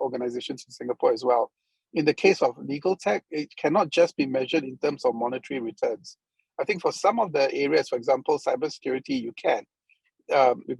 organizations in Singapore as well. In the case of legal tech, it cannot just be measured in terms of monetary returns. I think for some of the areas, for example, cybersecurity, you can.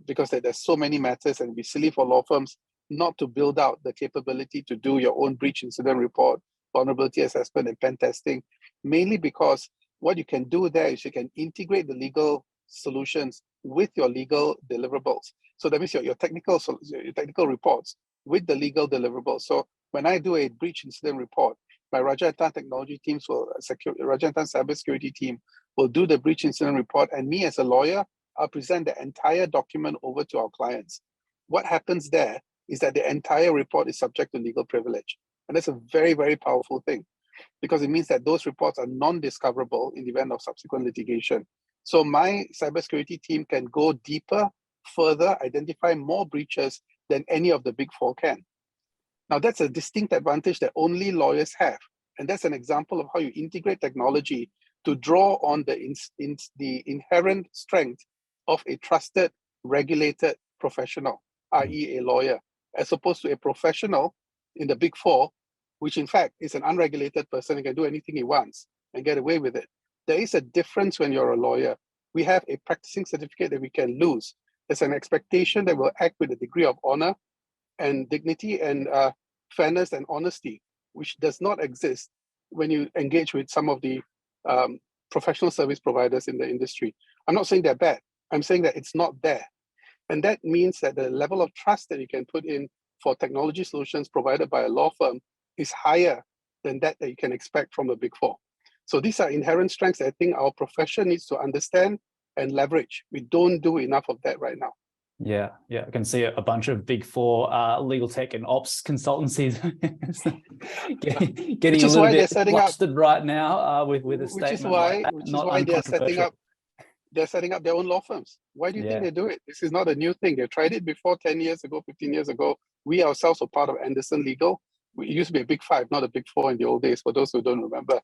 Because there's so many matters, and it'd be silly for law firms not to build out the capability to do your own breach incident report, vulnerability assessment, and pen testing, mainly because what you can do there is you can integrate the legal solutions with your legal deliverables. So that means your technical reports with the legal deliverables. So when I do a breach incident report, my Raja & Tan technology teams Raja & Tan cybersecurity team will do the breach incident report, and me as a lawyer, I'll present the entire document over to our clients. What happens there is that the entire report is subject to legal privilege. And that's a very, very powerful thing, because it means that those reports are non-discoverable in the event of subsequent litigation. So my cybersecurity team can go deeper, further, identify more breaches than any of the big four can. Now, that's a distinct advantage that only lawyers have. And that's an example of how you integrate technology to draw on the inherent strength of a trusted, regulated professional, i.e. a lawyer, as opposed to a professional in the big four, which in fact is an unregulated person and can do anything he wants and get away with it. There is a difference when you're a lawyer. We have a practicing certificate that we can lose. There's an expectation that we'll act with a degree of honor and dignity and fairness and honesty, which does not exist when you engage with some of the professional service providers in the industry. I'm not saying they're bad. I'm saying that it's not there. And that means that the level of trust that you can put in for technology solutions provided by a law firm is higher than that you can expect from the big four. So these are inherent strengths that I think our profession needs to understand and leverage. We don't do enough of that right now. Yeah, I can see a bunch of big four legal tech and ops consultancies getting a little bit flustered right now with a statement which is why they're setting up. they're setting up their own law firms. Why do you think Yeah. they do it? This is not a new thing. They've tried it before 10 years ago, 15 years ago. We ourselves were part of Anderson Legal. We used to be a big five, not a big four in the old days, for those who don't remember,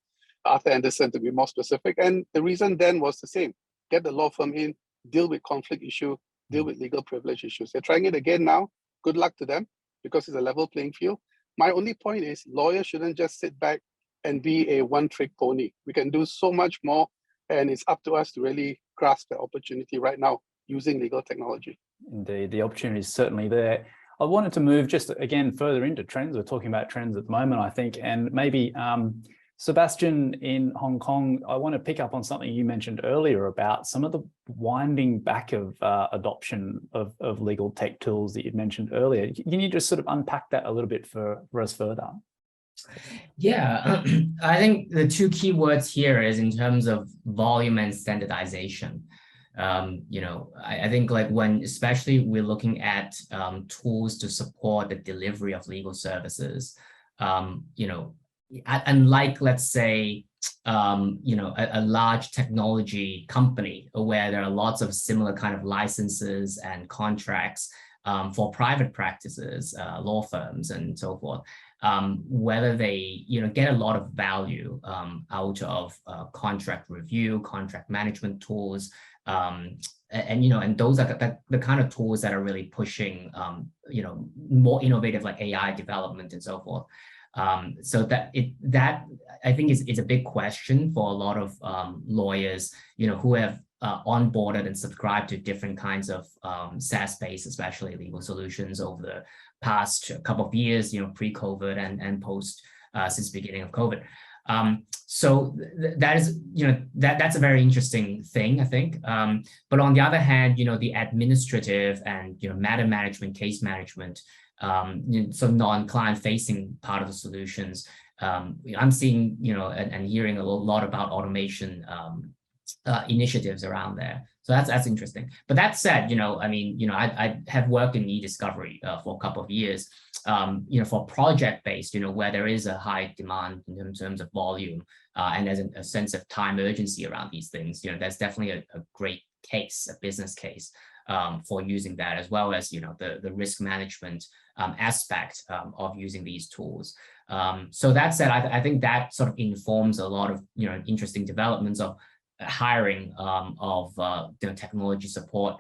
after Anderson, to be more specific. And the reason then was the same. Get the law firm in, deal with conflict issue, deal with legal privilege issues. They're trying it again now. Good luck to them, because it's a level playing field. My only point is lawyers shouldn't just sit back and be a one-trick pony. We can do so much more, and it's up to us to really grasp the opportunity right now using legal technology. Indeed, the opportunity is certainly there. I wanted to move just again further into trends. We're talking about trends at the moment, I think, and maybe Sebastian in Hong Kong, I want to pick up on something you mentioned earlier about some of the winding back of adoption of legal tech tools that you mentioned earlier. Can you just sort of unpack that a little bit for us further? Yeah, I think the two key words here is in terms of volume and standardization. I think like when, especially we're looking at tools to support the delivery of legal services, unlike, let's say, a large technology company where there are lots of similar kind of licenses and contracts for private practices, law firms and so forth, whether they, get a lot of value out of contract review, contract management tools, and those are the kind of tools that are really pushing, more innovative like AI development and so forth. So that I think is a big question for a lot of lawyers, who have onboarded and subscribed to different kinds of SaaS-based, especially legal solutions over the past couple of years, pre-COVID and post since the beginning of COVID. So that is, that's a very interesting thing, I think. But on the other hand, the administrative and, matter management, case management, so non-client facing part of the solutions, I'm seeing, and hearing a lot about automation initiatives around there. So that's interesting. But that said, I have worked in e-discovery for a couple of years, for project-based, where there is a high demand in terms of volume, and there's a sense of time urgency around these things. There's definitely a great case, a business case for using that, as well as, the risk management aspect of using these tools. So that said, I think that sort of informs a lot of, interesting developments of hiring of technology support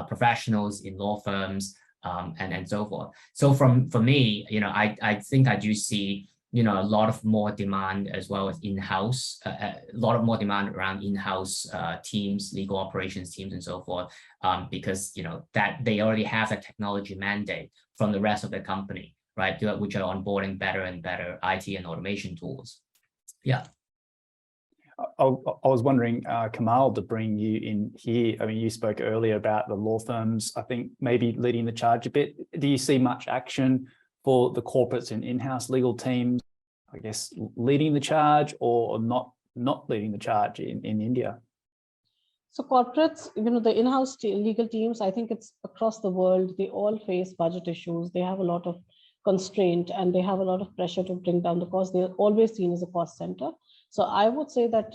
professionals in law firms and so forth. So for me, I think I do see a lot of more demand, as well as in-house, a lot of more demand around in-house teams, legal operations teams and so forth, because that they already have a technology mandate from the rest of the company, right, which are onboarding better and better IT and automation tools. Yeah. I was wondering, Kamal, to bring you in here. I mean, you spoke earlier about the law firms, I think maybe leading the charge a bit. Do you see much action for the corporates and in-house legal teams, I guess, leading the charge or not leading the charge in India? So corporates, the in-house legal teams, I think it's across the world, they all face budget issues. They have a lot of constraint and they have a lot of pressure to bring down the cost. They're always seen as a cost center. So I would say that,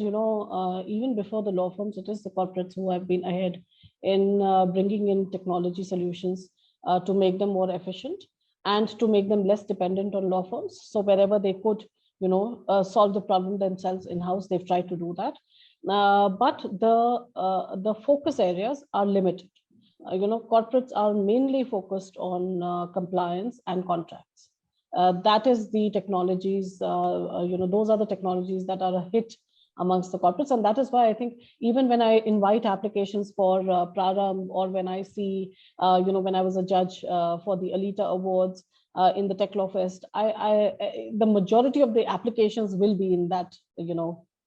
even before the law firms, it is the corporates who have been ahead in bringing in technology solutions to make them more efficient and to make them less dependent on law firms. So wherever they could, solve the problem themselves in-house, they've tried to do that. But the focus areas are limited. Corporates are mainly focused on compliance and contracts. That is the technologies, those are the technologies that are a hit amongst the corporates. And that is why I think even when I invite applications for Praram, or when I see, when I was a judge for the Alita Awards in the Tech Law Fest, the majority of the applications will be in that,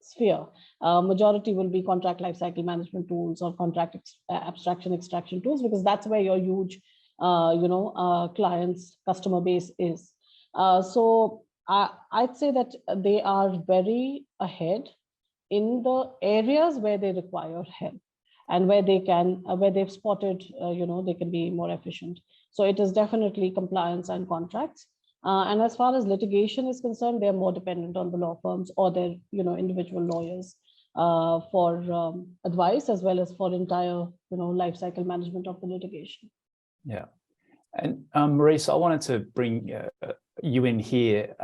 sphere. Majority will be contract lifecycle management tools or contract abstraction extraction tools, because that's where your huge, clients, customer base is. So I'd say that they are very ahead in the areas where they require help and where they can, where they've spotted, they can be more efficient. So it is definitely compliance and contracts. And as far as litigation is concerned, they're more dependent on the law firms or their, individual lawyers. for advice as well as for entire, life cycle management of the litigation. Yeah. And Maurice, I wanted to bring you in here.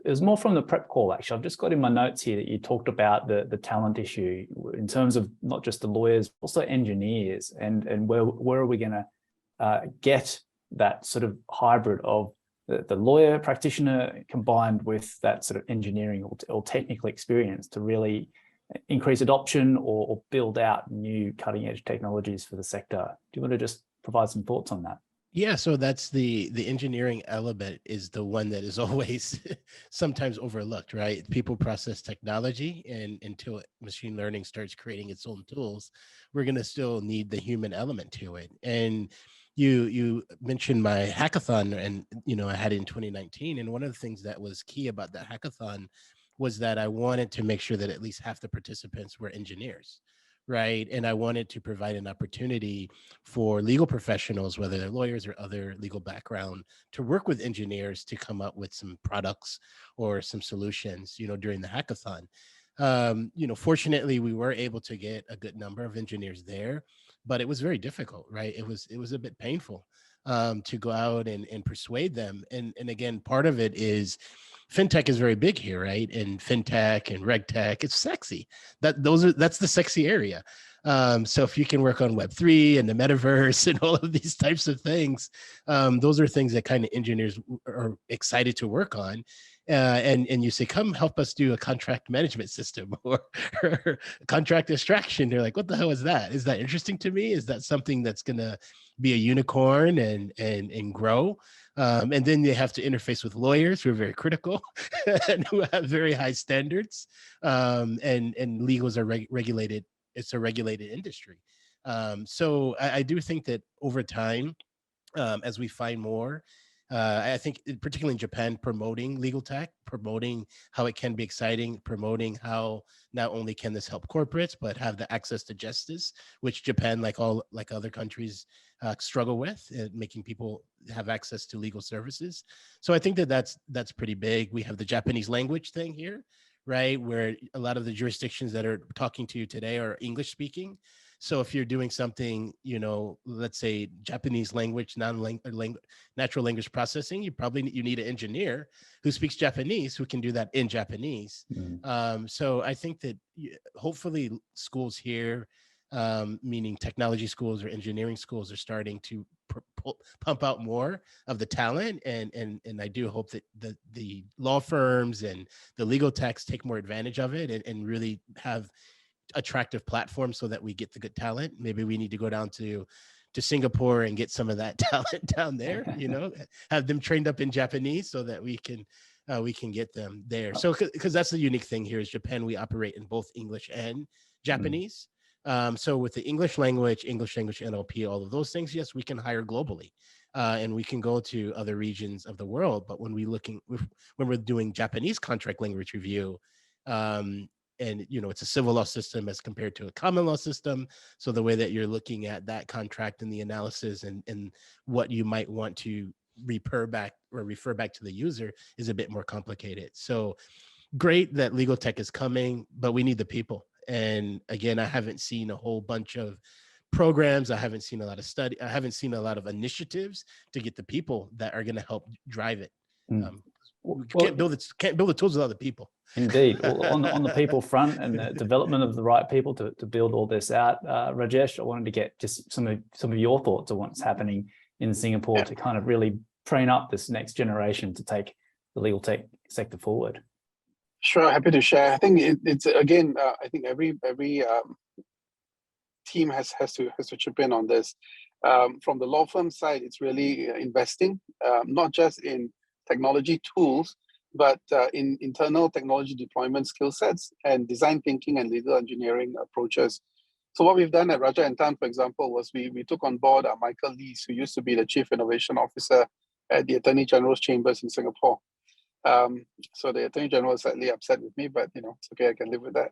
It was more from the prep call, actually. I've just got in my notes here that you talked about the talent issue in terms of not just the lawyers, also engineers, and where are we going to get that sort of hybrid of the lawyer practitioner combined with that sort of engineering or technical experience to really increase adoption or build out new cutting edge technologies for the sector. Do you want to just provide some thoughts on that? Yeah, so that's the engineering element is the one that is always sometimes overlooked, right? People process technology, and until machine learning starts creating its own tools, we're going to still need the human element to it. And you mentioned my hackathon, and I had it in 2019, and one of the things that was key about that hackathon was that I wanted to make sure that at least half the participants were engineers. Right. And I wanted to provide an opportunity for legal professionals, whether they're lawyers or other legal background, to work with engineers to come up with some products or some solutions, during the hackathon. Fortunately, we were able to get a good number of engineers there, but it was very difficult, right? It was a bit painful to go out and persuade them. And again, part of it is fintech is very big here, right? And fintech and regtech, it's sexy. That's the sexy area. So if you can work on Web3 and the metaverse and all of these types of things, those are things that kind of engineers are excited to work on. And you say, come help us do a contract management system or contract extraction. They're like, what the hell is that? Is that interesting to me? Is that something that's going to be a unicorn and grow? And then they have to interface with lawyers who are very critical and who have very high standards. And legals are regulated. It's a regulated industry. So I do think that over time, as we find more, I think particularly in Japan, promoting legal tech, promoting how it can be exciting, promoting how not only can this help corporates, but have the access to justice, which Japan, like other countries, struggle with, making people have access to legal services. So I think that's pretty big. We have the Japanese language thing here, right? Where a lot of the jurisdictions that are talking to you today are English speaking. So if you're doing something, let's say Japanese language, natural language processing, you need an engineer who speaks Japanese, who can do that in Japanese. Mm. So I think that hopefully schools here, meaning technology schools or engineering schools, are starting to pump out more of the talent. And I do hope that the law firms and the legal techs take more advantage of it and really have attractive platform so that we get the good talent. Maybe we need to go down to Singapore and get some of that talent down there, have them trained up in Japanese so that we can get them there. So because that's the unique thing here is Japan, we operate in both English and Japanese. So with the English language NLP, all of those things, yes, we can hire globally. And we can go to other regions of the world. But when we're doing Japanese contract language review, and it's a civil law system as compared to a common law system. So the way that you're looking at that contract and the analysis and what you might want to refer back to the user is a bit more complicated. So great that legal tech is coming, but we need the people. And again, I haven't seen a whole bunch of programs. I haven't seen a lot of study. I haven't seen a lot of initiatives to get the people that are going to help drive it. We can't build the tools without the people. Indeed. Well, on the people front and the development of the right people to build all this out, Rajesh, I wanted to get just some of your thoughts on what's happening in Singapore to kind of really train up this next generation to take the legal tech sector forward. Sure, happy to share. I think it's again. I think every team has to chip in on this. From the law firm side, it's really investing, not just in technology tools, but in internal technology deployment skill sets and design thinking and legal engineering approaches. So what we've done at Raja and Tan, for example, was we took on board Michael Lees, who used to be the Chief Innovation Officer at the Attorney General's Chambers in Singapore. So the Attorney General is slightly upset with me, but it's okay, I can live with that.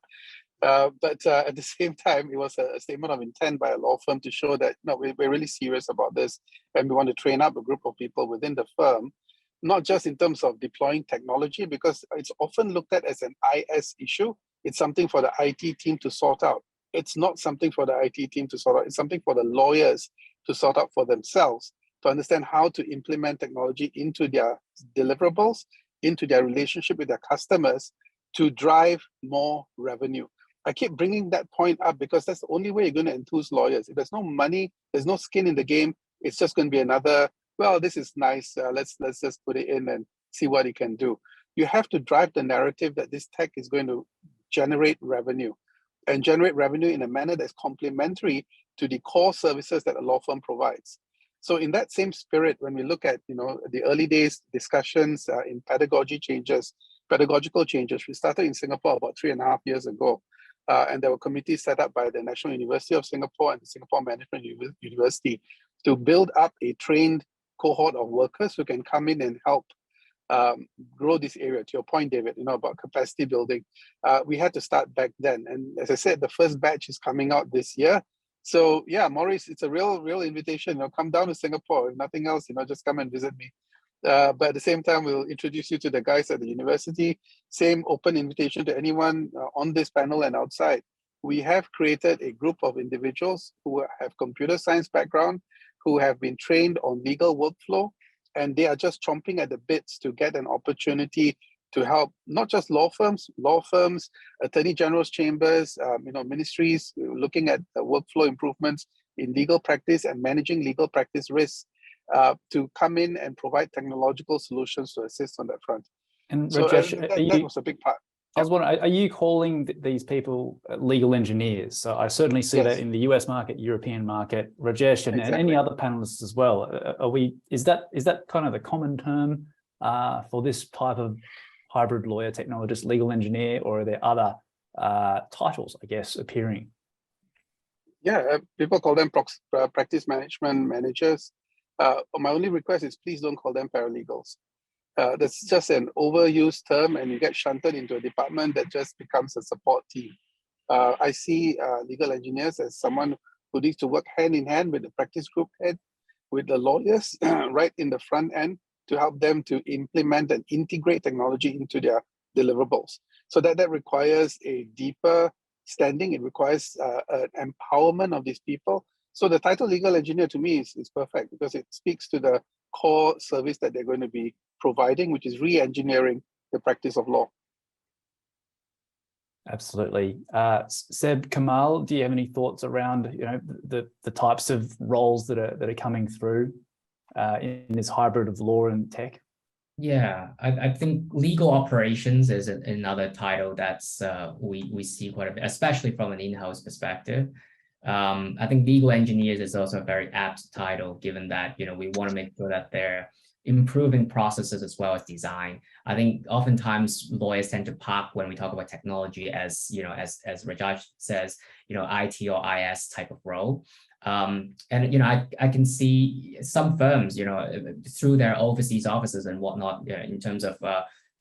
But at the same time, it was a statement of intent by a law firm to show that we're really serious about this, and we want to train up a group of people within the firm, not just in terms of deploying technology, because it's often looked at as an IS issue, it's something for the IT team to sort out. It's not something for the IT team to sort out. It's something for the lawyers to sort out for themselves, to understand how to implement technology into their deliverables, into their relationship with their customers, to drive more revenue. I keep bringing that point up because that's the only way you're going to enthuse lawyers. If there's no money, there's no skin in the game, it's just going to be another, well, this is nice, let's just put it in and see what it can do. You have to drive the narrative that this tech is going to generate revenue, and generate revenue in a manner that's complementary to the core services that a law firm provides. So in that same spirit, when we look at the early days discussions in pedagogical changes, we started in Singapore about 3.5 years ago. And there were committees set up by the National University of Singapore and the Singapore Management University to build up a trained cohort of workers who can come in and help grow this area. To your point, David, about capacity building, we had to start back then. And as I said, the first batch is coming out this year. So yeah, Maurice, it's a real invitation. Come down to Singapore. If nothing else, just come and visit me. But at the same time, we'll introduce you to the guys at the university. Same open invitation to anyone on this panel and outside. We have created a group of individuals who have computer science background, who have been trained on legal workflow, and they are just chomping at the bits to get an opportunity to help not just law firms, attorney general's chambers, ministries looking at workflow improvements in legal practice and managing legal practice risks, to come in and provide technological solutions to assist on that front. And so Rajesh, that was a big part. I was wondering, are you calling these people legal engineers? So I certainly see that in the US market, European market, Rajesh, and any other panelists as well. Is that kind of the common term for this type of hybrid lawyer, technologist, legal engineer, or are there other titles, I guess, appearing? Yeah, people call them practice management managers. My only request is please don't call them paralegals. That's just an overused term, and you get shunted into a department that just becomes a support team. I see legal engineers as someone who needs to work hand in hand with the practice group head, with the lawyers right in the front end, to help them to implement and integrate technology into their deliverables. So that requires a deeper standing. It requires an empowerment of these people. So the title legal engineer to me is perfect, because it speaks to the core service that they're going to be providing, which is re-engineering the practice of law. Absolutely. Seb, Kamal, do you have any thoughts around the types of roles that are coming through in this hybrid of law and tech? Yeah, I think legal operations is another title that's we see quite a bit, especially from an in-house perspective. I think legal engineers is also a very apt title, given that we want to make sure that they're improving processes as well as design. I think oftentimes lawyers tend to park when we talk about technology as as Rajesh says, IT or IS type of role. And I can see some firms through their overseas offices and whatnot in terms of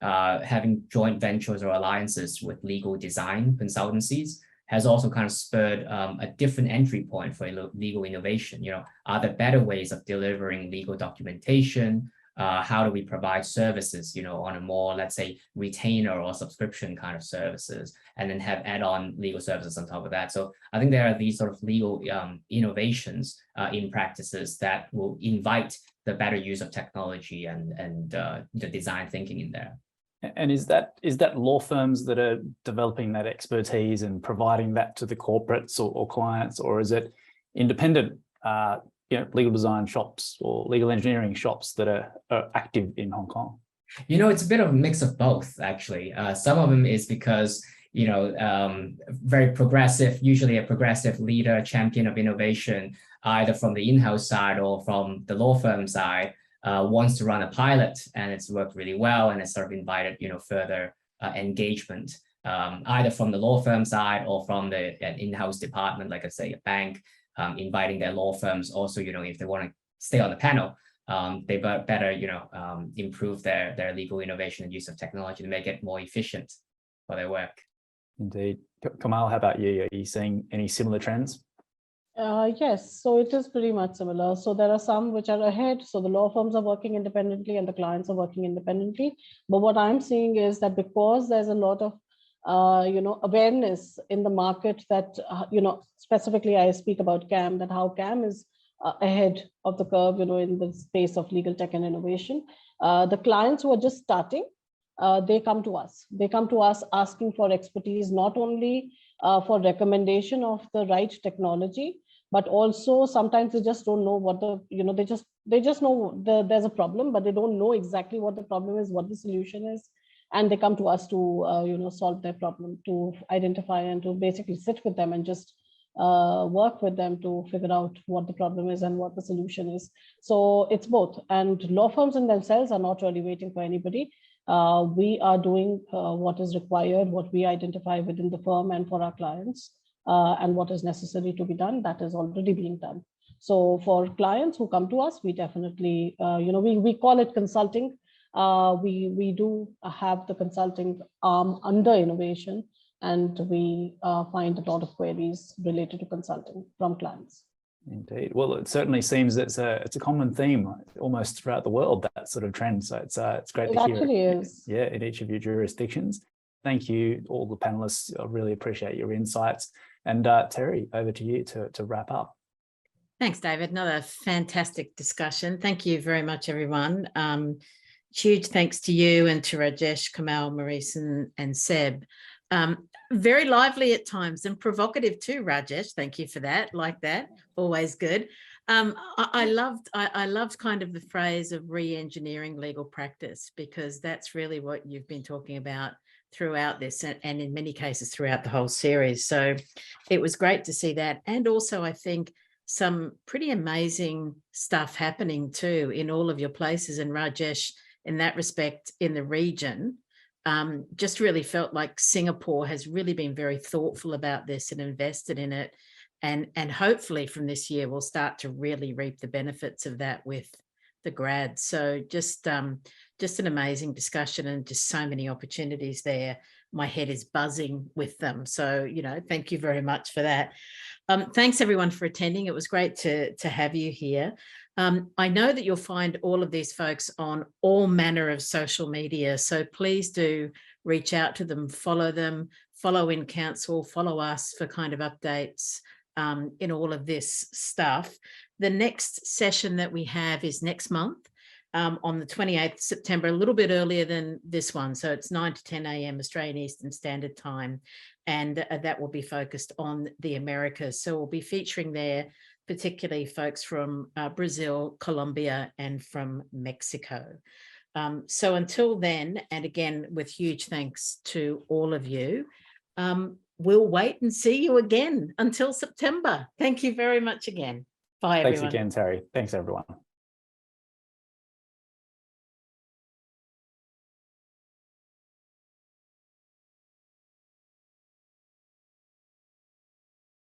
having joint ventures or alliances with legal design consultancies has also kind of spurred a different entry point for legal innovation. Are there better ways of delivering legal documentation? How do we provide services, on a more, let's say, retainer or subscription kind of services, and then have add-on legal services on top of that? So I think there are these sort of legal innovations in practices that will invite the better use of technology and the design thinking in there. And is that law firms that are developing that expertise and providing that to the corporates or clients, or is it independent legal design shops or legal engineering shops that are active in Hong Kong? It's a bit of a mix of both, actually. Some of them is because very progressive, usually a progressive leader, champion of innovation, either from the in-house side or from the law firm side, wants to run a pilot, and it's worked really well, and it's sort of invited further engagement, either from the law firm side or from an in-house department, like I say, a bank, inviting their law firms also, if they want to stay on the panel, they better improve their legal innovation and use of technology to make it more efficient for their work. Indeed. Kamal, how about you? Are you seeing any similar trends? Yes, so it is pretty much similar. So there are some which are ahead. So the law firms are working independently and the clients are working independently. But what I'm seeing is that because there's a lot of awareness in the market that, specifically I speak about CAM, that how CAM is ahead of the curve, in the space of legal tech and innovation. The clients who are just starting, they come to us. They come to us asking for expertise, not only for recommendation of the right technology, but also sometimes they just don't know what they just know there's a problem, but they don't know exactly what the problem is, what the solution is. And they come to us to, solve their problem, to identify and to basically sit with them and just work with them to figure out what the problem is and what the solution is. So it's both. And law firms in themselves are not really waiting for anybody. We are doing what is required, what we identify within the firm and for our clients, and what is necessary to be done, that is already being done. So for clients who come to us, we definitely, we call it consulting. We do have the consulting arm under innovation, and we find a lot of queries related to consulting from clients. Indeed. Well, it certainly seems it's a common theme almost throughout the world, that sort of trend. So it's great to hear. It actually is. Yeah, in each of your jurisdictions. Thank you, all the panelists. I really appreciate your insights. And Terry, over to you to wrap up. Thanks, David. Another fantastic discussion. Thank you very much, everyone. Huge thanks to you and to Rajesh, Kamal, Maurice, and Seb. Very lively at times and provocative too, Rajesh. Thank you for that. Like that, always good. I loved kind of the phrase of re-engineering legal practice, because that's really what you've been talking about throughout this, and in many cases throughout the whole series. So it was great to see that. And also, I think some pretty amazing stuff happening too in all of your places. And Rajesh, in that respect, in the region, just really felt like Singapore has really been very thoughtful about this and invested in it. And hopefully from this year, we'll start to really reap the benefits of that with the grads. So just an amazing discussion, and just so many opportunities there. My head is buzzing with them. So, thank you very much for that. Thanks everyone for attending. It was great to have you here. I know that you'll find all of these folks on all manner of social media. So please do reach out to them, follow them, follow In Council, follow us for kind of updates in all of this stuff. The next session that we have is next month on the 28th September, a little bit earlier than this one. So it's 9 to 10 a.m. Australian Eastern Standard Time. And that will be focused on the Americas. So we'll be featuring there, particularly folks from Brazil, Colombia, and from Mexico. So until then, and again, with huge thanks to all of you, we'll wait and see you again until September. Thank you very much again. Bye, everyone. Thanks again, Terry. Thanks, everyone.